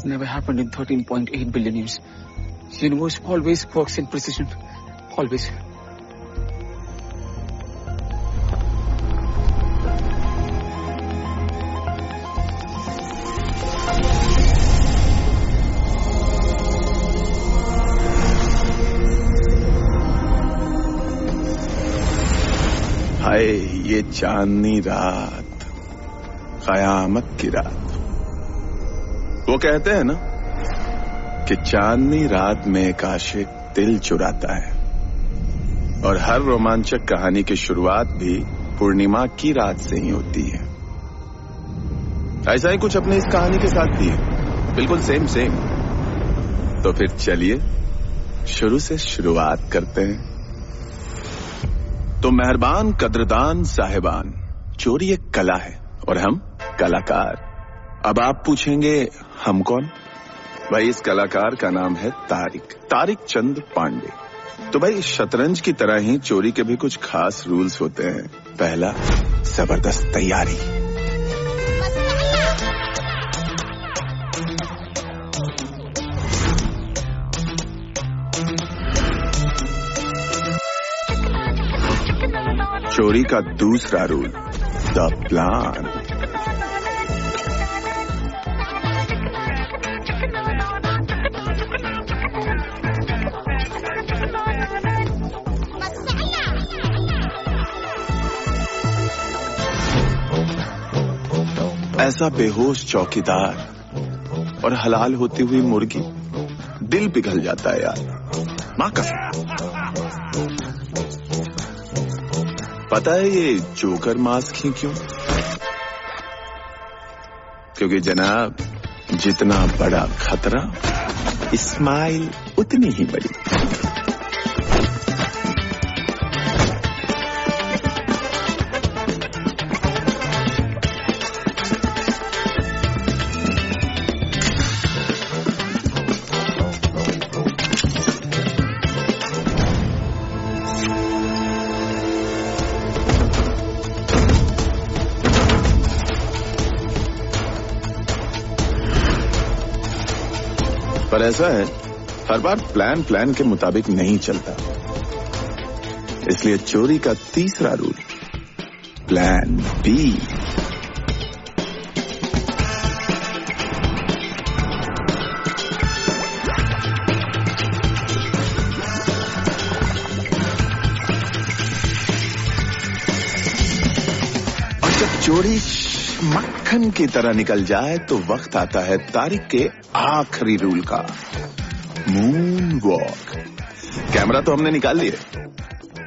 never happened in 13.8 billion years. The universe always works in precision. Always. हाय ये चांदनी रात, कयामत की रात। वो कहते हैं ना कि चांदनी रात में एक आशिक दिल चुराता है, और हर रोमांचक कहानी की शुरुआत भी पूर्णिमा की रात से ही होती है। ऐसा ही कुछ अपने इस कहानी के साथ भी है, बिल्कुल सेम। तो फिर चलिए शुरू से शुरुआत करते हैं। तो मेहरबान कद्रदान साहिबान, चोरी एक कला है और हम कलाकार। अब आप पूछेंगे हम कौन? भाई इस कलाकार का नाम है तारिक चंद पांडे। तो भाई शतरंज की तरह ही चोरी के भी कुछ खास रूल्स होते हैं। पहला, जबरदस्त तैयारी। चोरी का दूसरा रूल, द प्लान। ऐसा बेहोश चौकीदार और हलाल होती हुई मुर्गी, दिल पिघल जाता है यार, मां कसम। पता है ये जोकर मास्क ही क्यों? क्योंकि जनाब जितना बड़ा खतरा, स्माइल उतनी ही बड़ी। पर ऐसा है, हर बार प्लान के मुताबिक नहीं चलता। इसलिए चोरी का तीसरा रूल, प्लान बी। और जब चोरी मक्खन की तरह निकल जाए तो वक्त आता है तारिक के आखिरी रूल का, मून वॉक। कैमरा तो हमने निकाल लिया,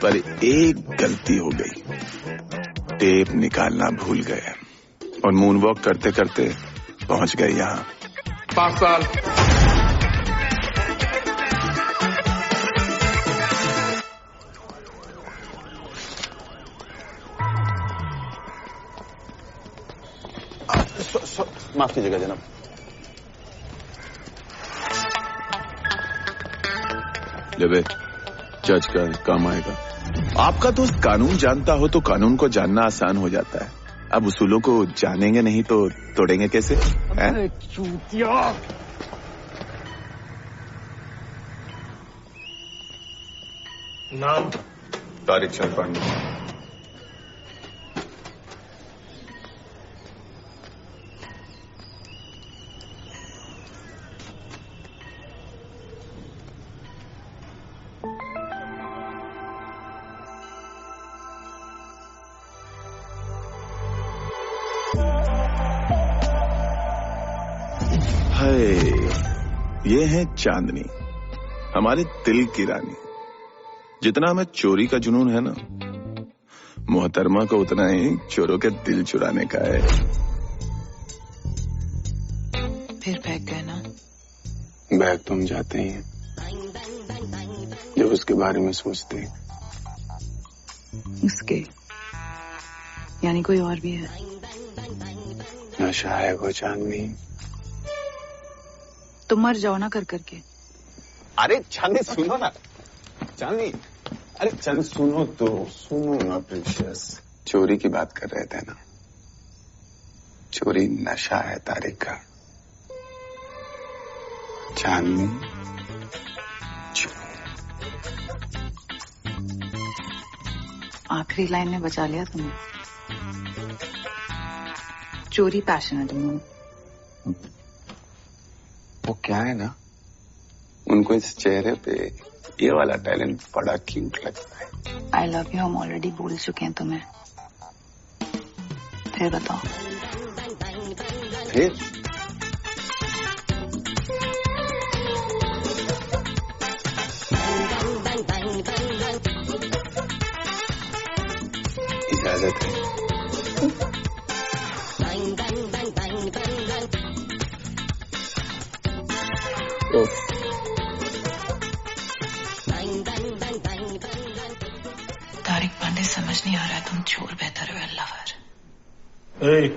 पर एक गलती हो गई, टेप निकालना भूल गए और मून वॉक करते करते पहुंच गए यहां 5 साल। माफ कीजिएगा जनाब। जबे जज का काम आएगा। आपका दोस्त कानून जानता हो तो कानून को जानना आसान हो जाता है। अब उसूलों को जानेंगे नहीं तो तोड़ेंगे कैसे? चूतिया। नाम तारिक चंद पांडे। ये है चांदनी, हमारे दिल की रानी। जितना हमें चोरी का जुनून है ना, मोहतरमा को उतना ही चोरों के दिल चुराने का है। फिर बैग गए ना? बैग तुम जाते ही हैं जब उसके बारे में सोचते हैं। उसके यानी कोई और भी है? नशा है वो चांदनी। तुम मर जाओ ना कर करके। अरे चांदनी सुनो ना, चांदनी, अरे चल सुनो ना प्रीशियस। चोरी की बात कर रहे थे ना, चोरी नशा है तारिक का। चांदनी आखिरी लाइन में बचा लिया तुमने। चोरी पैशन है तुम लोग। वो क्या है ना, उनको इस चेहरे पे ये वाला टैलेंट बड़ा क्यूट लगता है। आई लव यू हम ऑलरेडी बोल चुके हैं तुम्हें। फिर बताओ। फिर इजाजत है। तारिक पांडे समझ नहीं आ रहा है तुम चोर बेहतर हो या लवर। Hey.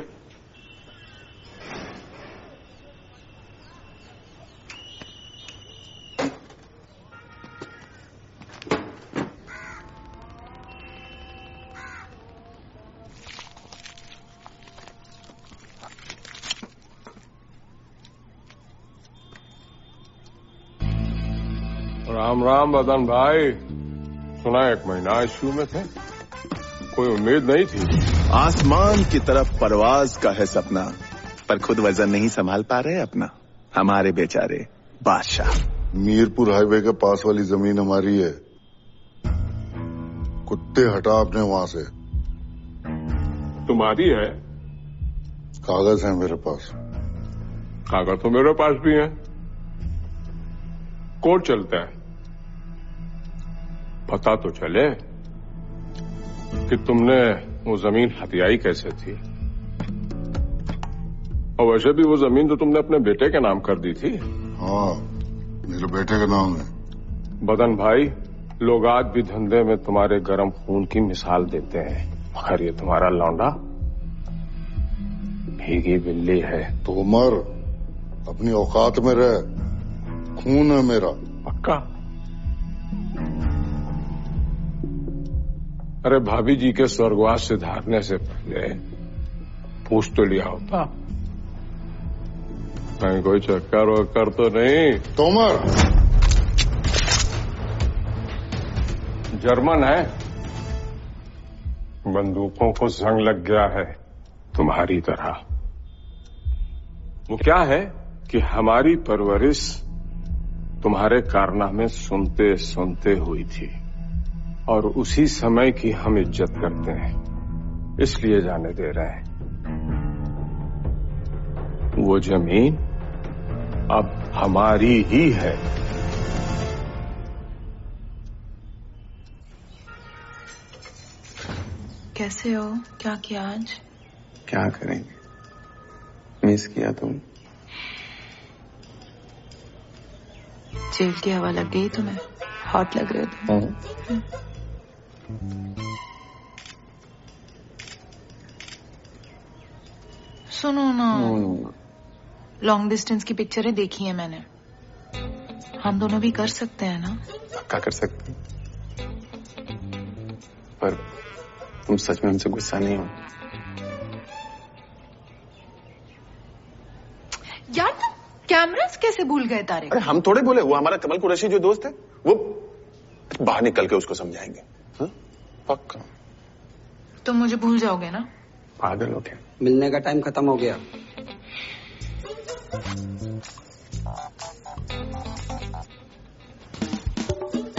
राम राम बदन भाई, सुना एक महीना आईसीयू में थे, कोई उम्मीद नहीं थी। आसमान की तरफ परवाज का है सपना, पर खुद वजन नहीं संभाल पा रहे अपना हमारे बेचारे बादशाह। मीरपुर हाईवे के पास वाली जमीन हमारी है। कुत्ते हटा आपने वहां से। तुम्हारी है? कागज है मेरे पास। कागज तो मेरे पास भी है। कोर्ट चलता है, पता तो चले कि तुमने वो जमीन हथियाई कैसे थी। और वैसे भी वो जमीन तो तुमने अपने बेटे के नाम कर दी थी। हाँ, मेरे बेटे का नाम है। बदन भाई, लोग आज भी धंधे में तुम्हारे गर्म खून की मिसाल देते हैं, मगर ये तुम्हारा लौंडा भीगी बिल्ली है। तोमर, अपनी औकात में रह, खून है मेरा। पक्का? अरे भाभी जी के स्वर्गवास से धारने से पहले पूछ तो लिया होता, कहीं कोई चक्कर वक्कर तो नहीं। तोमर, जर्मन है, बंदूकों को जंग लग गया है तुम्हारी तरह। वो क्या है कि हमारी परवरिश तुम्हारे कारनामे सुनते सुनते हुई थी, और उसी समय की हम इज्जत करते हैं, इसलिए जाने दे रहे हैं। वो जमीन अब हमारी ही है। कैसे हो? क्या किया आज? क्या करेंगे, मिस किया तुम। जेल की हवा लग गई तुम्हें? हॉट लग रहे हो तुम। सुनो ना, लॉन्ग डिस्टेंस की पिक्चरें देखी है मैंने। हम दोनों भी कर सकते हैं ना? पक्का कर सकते हैं, पर तुम सच में हमसे गुस्सा नहीं हो? यार तुम कैमरास कैसे भूल गए तारिक? अरे हम थोड़े बोले, वो हमारा कमल कुरैशी जो दोस्त है वो बाहर निकल के उसको समझाएंगे। हाँ? पक्का। तुम मुझे भूल जाओगे ना? पागल हो क्या? मिलने का टाइम खत्म हो गया।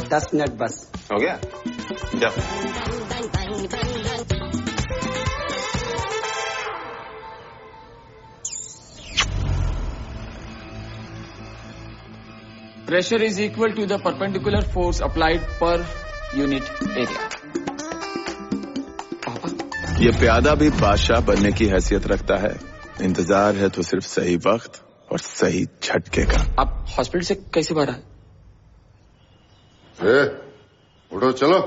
दस मिनट बस हो गया, जाओ। Pressure is equal to the perpendicular force applied per unit area. पापा, ये प्यादा भी बादशाह बनने की हैसियत रखता है। इंतजार है तो सिर्फ सही वक्त और सही झटके का। आप हॉस्पिटल से कैसे बाहर आए? उठो, चलो,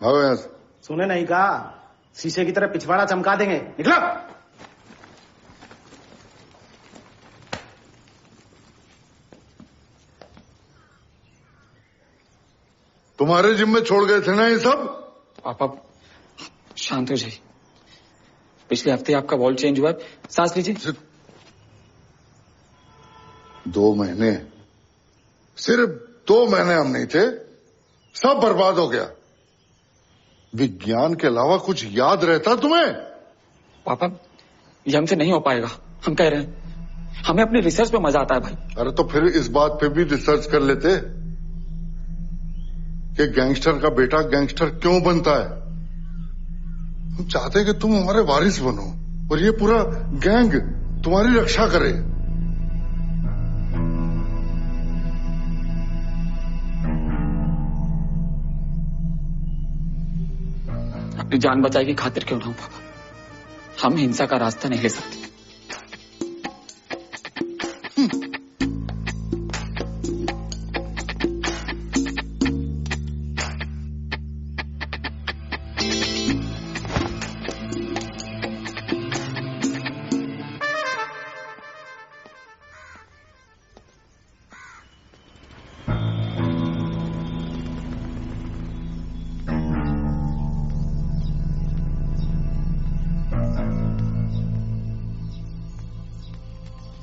आओ यहाँ से। सुने नहीं कहा, शीशे की तरह पिछवाड़ा चमका देंगे। निकलो। तुम्हारे जिम्मे छोड़ गए थे ना ये सब? पापा शांत हो जाइए। पिछले हफ्ते आपका वॉल चेंज हुआ, सांस लीजिए। 2 महीने सिर्फ 2 महीने हम नहीं थे, सब बर्बाद हो गया। विज्ञान के अलावा कुछ याद रहता तुम्हें? पापा, ये हमसे नहीं हो पाएगा। हम कह रहे हैं, हमें अपनी रिसर्च पे मजा आता है भाई। अरे तो फिर इस बात पे भी रिसर्च कर लेते कि गैंगस्टर का बेटा गैंगस्टर क्यों बनता है। हम चाहते कि तुम हमारे वारिस बनो और ये पूरा गैंग तुम्हारी रक्षा करे। अपनी जान बचाए की खातिर क्यों ना हो पापा, हम हिंसा का रास्ता नहीं ले सकते।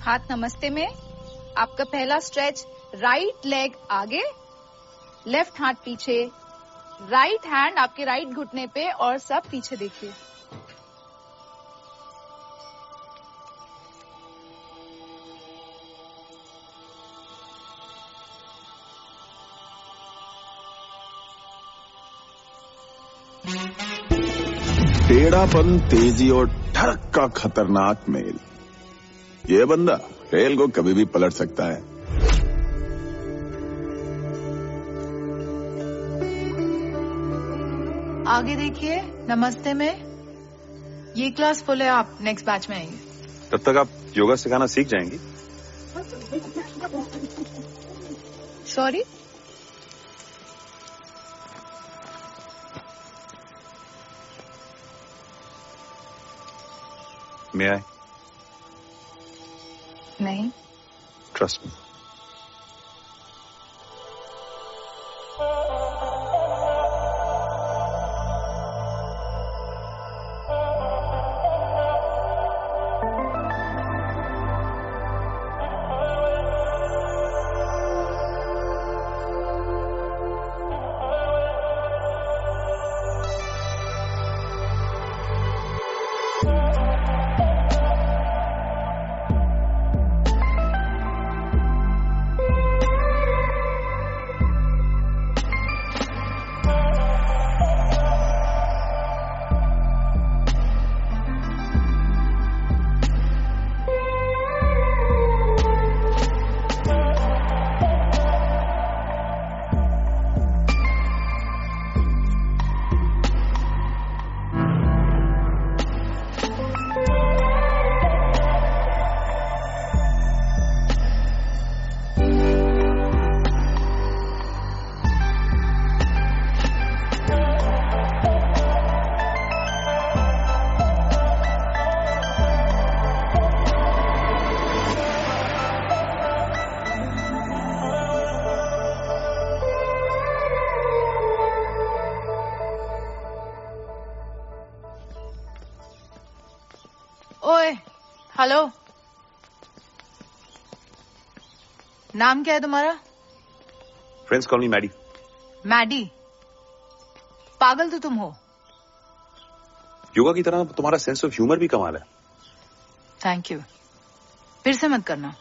हाथ नमस्ते में आपका पहला स्ट्रेच, राइट लेग आगे, लेफ्ट हाथ पीछे, राइट हैंड आपके राइट घुटने पे और सब पीछे देखिए। टेढ़ापन, तेजी और ठरक का खतरनाक मेल। ये बंदा रेल को कभी भी पलट सकता है। आगे देखिए, नमस्ते में। ये क्लास फुल है, आप नेक्स्ट बैच में आएंगे। तब तक आप योगा सिखाना सीख जाएंगी। Sorry, may I? नहीं। Trust me. ओए, हेलो, नाम क्या है तुम्हारा? Friends call me Maddy. Maddy? पागल तो तुम हो। योगा की तरह तुम्हारा सेंस ऑफ ह्यूमर भी कमाल है। Thank you. फिर से मत करना।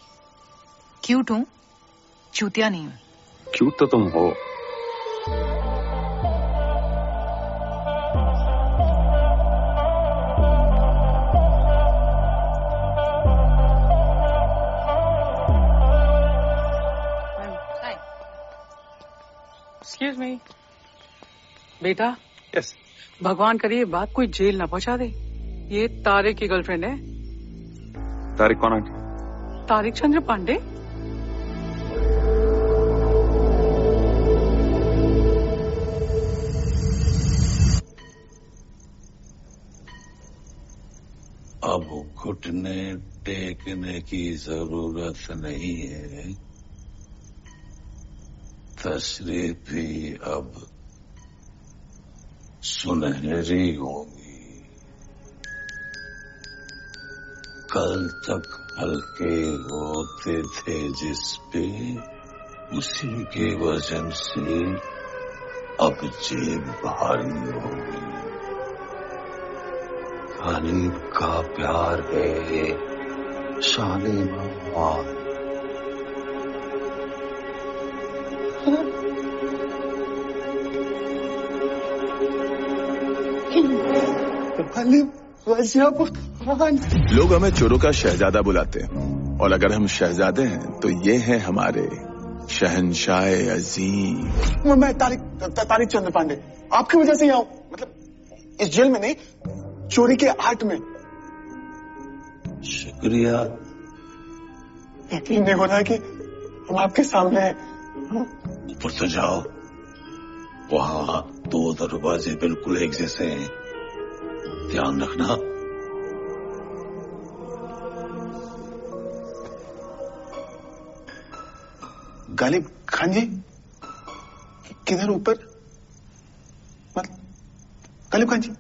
क्यूट हूं, चूतिया नहीं हूं। क्यूट तो तुम हो। एक्सक्यूज मी बेटा। यस। भगवान करे ये बात कोई जेल ना पहुंचा दे। ये तारिक की गर्लफ्रेंड है। तारिक कौन आंटी? तारिक चंद्र पांडे। अब घुटने टेकने की जरूरत नहीं है। तशरीफ भी अब सुनहरी होगी। कल तक हल्के होते थे जिस पे उसी के वजन से अब जेब भारी होगी। गरीब का प्यार है शाली मामा। लोग हमें चोरों का शहजादा बुलाते हैं, और अगर हम शहजादे हैं तो ये हैं हमारे शहंशाह अजीम। मैं तारिक चंद्र पांडे आपकी वजह से यहाँ हूँ, मतलब इस जेल में नहीं, चोरी के आर्ट में। शुक्रिया। यकीन नहीं हो रहा है कि हम आपके सामने हैं। ऊपर तो जाओ, वहां 2 दरवाजे बिल्कुल एक जैसे हैं, ध्यान रखना। गालिब खान जी किधर ऊपर? मतलब गालिब खान जी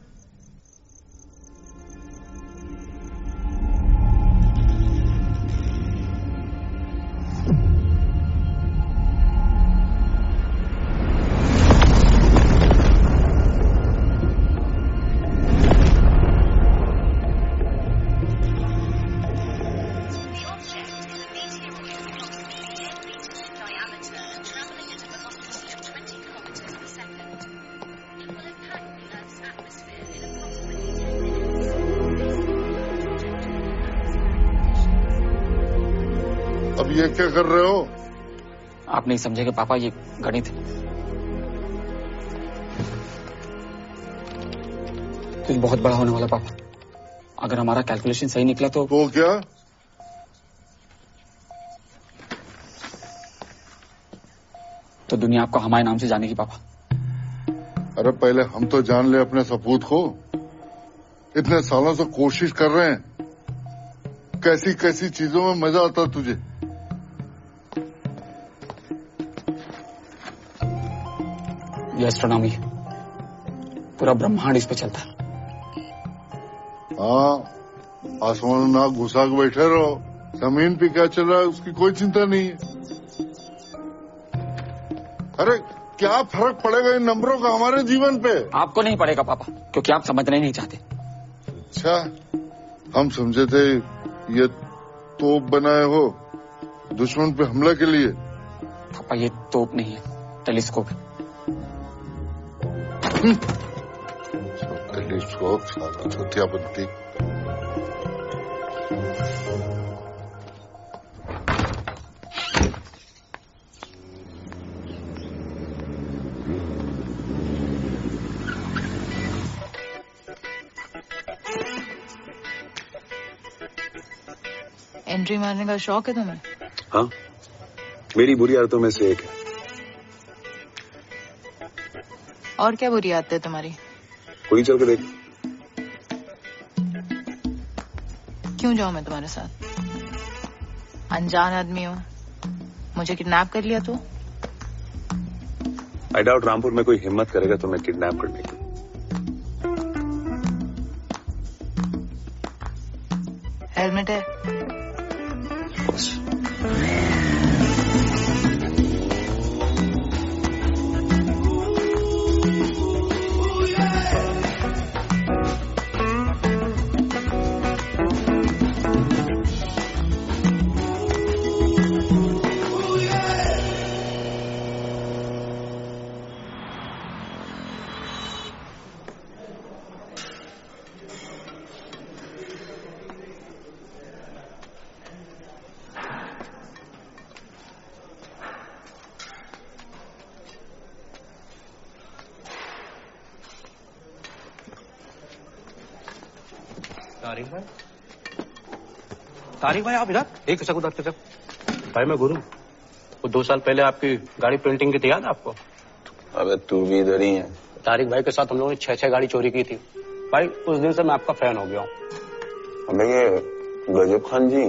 अब ये क्या कर रहे हो? आप नहीं समझेंगे पापा, ये गणित कुछ बहुत बड़ा होने वाला पापा। अगर हमारा कैलकुलेशन सही निकला तो क्या? तो दुनिया आपको हमारे नाम से जानेगी पापा। अरे पहले हम तो जान ले अपने सपूत को। इतने सालों से कोशिश कर रहे हैं, कैसी कैसी चीजों में मजा आता तुझे। ये एस्ट्रोनॉमी है, पूरा ब्रह्मांड इस पे चलता है। हाँ, आसमान में नाक घुसा के बैठे रहो, जमीन पे क्या चल रहा है उसकी कोई चिंता नहीं है। अरे क्या फर्क पड़ेगा इन नंबरों का हमारे जीवन पे? आपको नहीं पड़ेगा पापा, क्योंकि आप समझना ही नहीं चाहते। अच्छा, हम समझे थे ये तोप बनाए हो दुश्मन पे हमला के लिए। पापा ये तोप नहीं है, टेलीस्कोप है। टेलीस्कोप साला चौथिया बनती। एंट्री मारने का शौक है तुम्हें? हाँ, मेरी बुरी आदतों में से एक है। और क्या बुरी आदत है तुम्हारी? कोई चल के देख। क्यों जाऊं मैं तुम्हारे साथ? अनजान आदमी हो, मुझे किडनैप कर लिया तो? आई डाउट रामपुर में कोई हिम्मत करेगा तुम्हें किडनैप करने की। हेलमेट है? तारिक भाई आप इधर एक सेकंड उधर भाई, मैं गुरु। वो 2 साल पहले आपकी गाड़ी पेंटिंग की थी, याद आपको? अबे तू भी इधर ही है। तारिक भाई के साथ हम लोगों ने 6 गाड़ी चोरी की थी भाई। उस दिन से मैं आपका फैन हो गया हूँ। अबे ये गजब खान जी?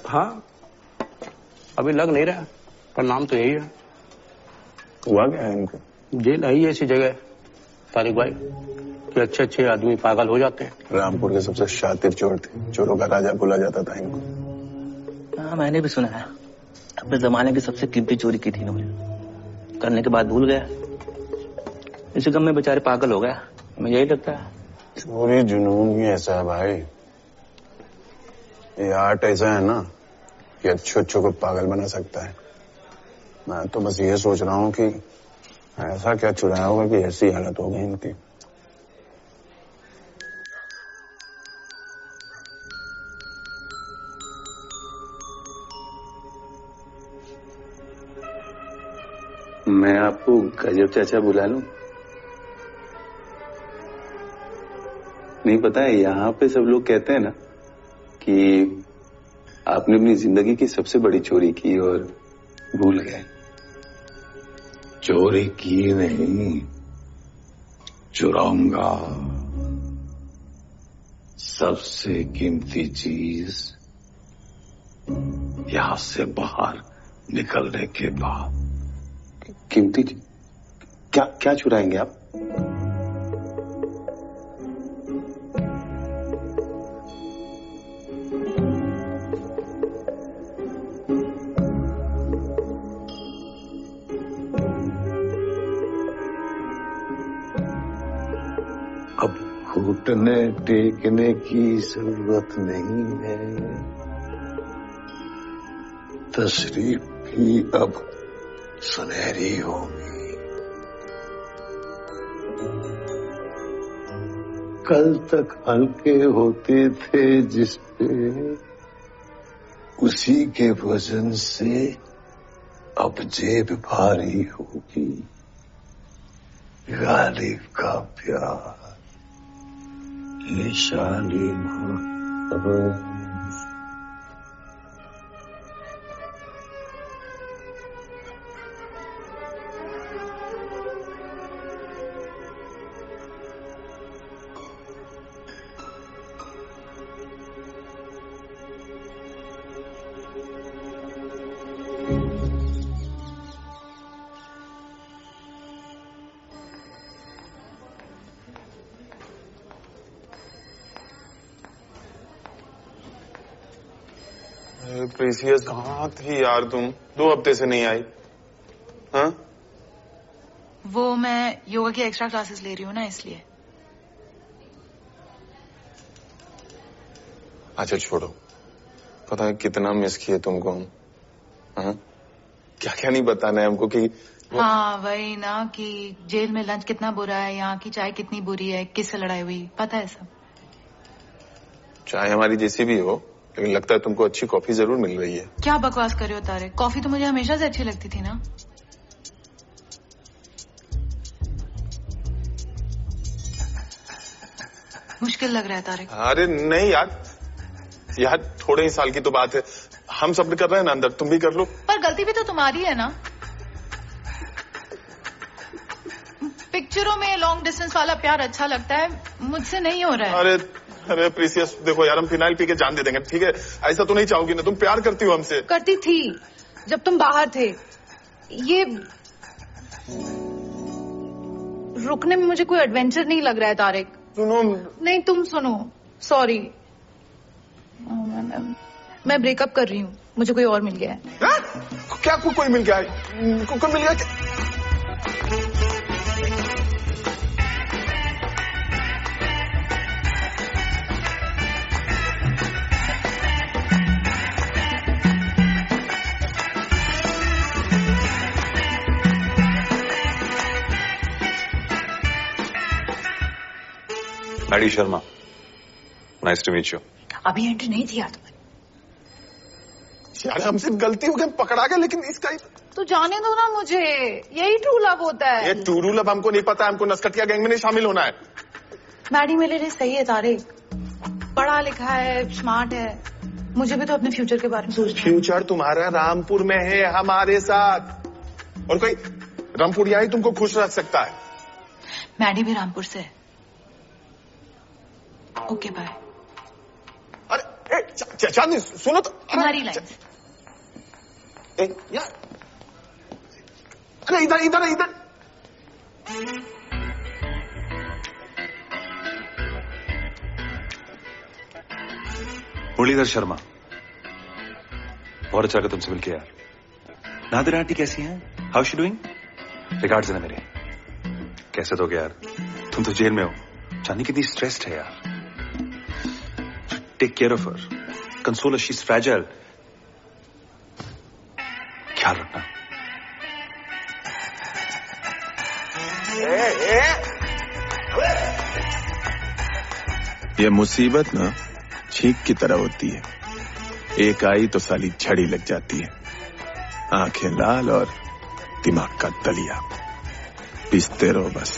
हाँ, अभी लग नहीं रहा, पर नाम तो यही है। हुआ क्या है इनको? जेल है ही ऐसी जगह तारिक भाई कि अच्छे अच्छे आदमी पागल हो जाते हैं। रामपुर के सबसे शातिर चोर थे, चोरों का राजा बोला जाता था इनको। हाँ मैंने भी सुना है, अपने जमाने की सबसे कीमती चोरी की थी इन्होंने, करने के बाद भूल गया, इसी गम में बेचारे पागल हो गया। हमें यही लगता है चोरी जुनून ही ऐसा है भाई, ये आर्ट ऐसा है ना कि अच्छे अच्छों को पागल बना सकता है। मैं तो बस ये सोच रहा हूँ कि ऐसा क्या चुराया होगा कि ऐसी हालत हो गई इनकी। मैं आपको गजब चाचा बुला लूं? नहीं पता है, यहाँ पे सब लोग कहते हैं ना कि आपने अपनी जिंदगी की सबसे बड़ी चोरी की और भूल गए। चोरी की नहीं, चुराऊंगा। सबसे कीमती चीज यहां से बाहर निकलने के बाद। कीमती क्या क्या चुराएंगे आप? अब घुटने टेकने की जरूरत नहीं है, तशरीफ भी अब सुनहरी होगी। कल तक हल्के होते थे जिस पे, उसी के वजन से अब जेब भारी होगी। गालिब का प्यार, निशानी प्रीसियस कहाँ थी यार तुम? 2 हफ्ते से नहीं आई। हाँ? वो मैं योगा की एक्स्ट्रा क्लासेस ले रही हूँ ना, इसलिए। अच्छा छोड़ो, पता है कितना मिस किए तुमको हम। हाँ? क्या क्या नहीं बताना है हमको कि हाँ वही ना, कि जेल में लंच कितना बुरा है, यहाँ की चाय कितनी बुरी है, किससे लड़ाई हुई, पता है सब। चाय हमारी जैसी भी हो, लेकिन लगता है तुमको अच्छी कॉफी जरूर मिल रही है। क्या बकवास कर रहे हो तारे, कॉफी तो मुझे हमेशा से अच्छी लगती थी ना। मुश्किल लग रहा है तारे। अरे नहीं यार थोड़े ही साल की तो बात है, हम सब कर रहे हैं ना अंदर, तुम भी कर लो। पर गलती भी तो तुम्हारी है ना। पिक्चरों में लॉन्ग डिस्टेंस वाला प्यार अच्छा लगता है, मुझसे नहीं हो रहा है। अरे प्रीसियस देखो यार, हम फिनाइल पी के जान दे देंगे, ठीक है? ऐसा तो नहीं चाहोगी ना? तुम प्यार करती हो हमसे। करती थी जब तुम बाहर थे। ये रुकने में मुझे कोई एडवेंचर नहीं लग रहा है तारिक। सुनो। नहीं तुम सुनो। सॉरी, मैं ब्रेकअप कर रही हूँ, मुझे कोई और मिल गया है। क्या कोई मिल गया है? कोई मिल गया क्या? Maddy Sharma, nice to meet you. अभी एंट्री नहीं थी यार तुम्हें। यार हमसे गलती हो गई, पकड़ा गया, लेकिन इसका तो जाने दो ना मुझे, यही ट्रू लव होता है। ये ट्रू लव हमको नहीं पता, हमको नस्कटिया गैंग में नहीं शामिल होना है। मैडी मेरे लिए सही है तारिक, पढ़ा लिखा है, स्मार्ट है, मुझे भी तो अपने फ्यूचर के बारे में सोचना है। फ्यूचर तुम्हारा रामपुर में है, हमारे साथ, और कोई रामपुरिया ही तुमको खुश रख सकता है। मैडी भी रामपुर से है। Okay bye. अरे चांदनी सुनो तो, तुम्हारी लाइन। यार अरे इधर इधर इधर। मुरलीधर शर्मा, बहुत अच्छा लगा तुमसे मिलके यार। नादिरा आंटी कैसी हैं? How she doing? रिगार्ड्स देना मेरे। कैसे दोगे यार, तुम तो जेल में हो, जानी कितनी स्ट्रेस्ड है यार। Take care of her, console her, she is fragile, ख्याल रखना। ये मुसीबत ना छींक की तरह होती है, एक आई तो साली झड़ी लग जाती है। आंखें लाल और दिमाग का दलिया, पीसते रहो बस।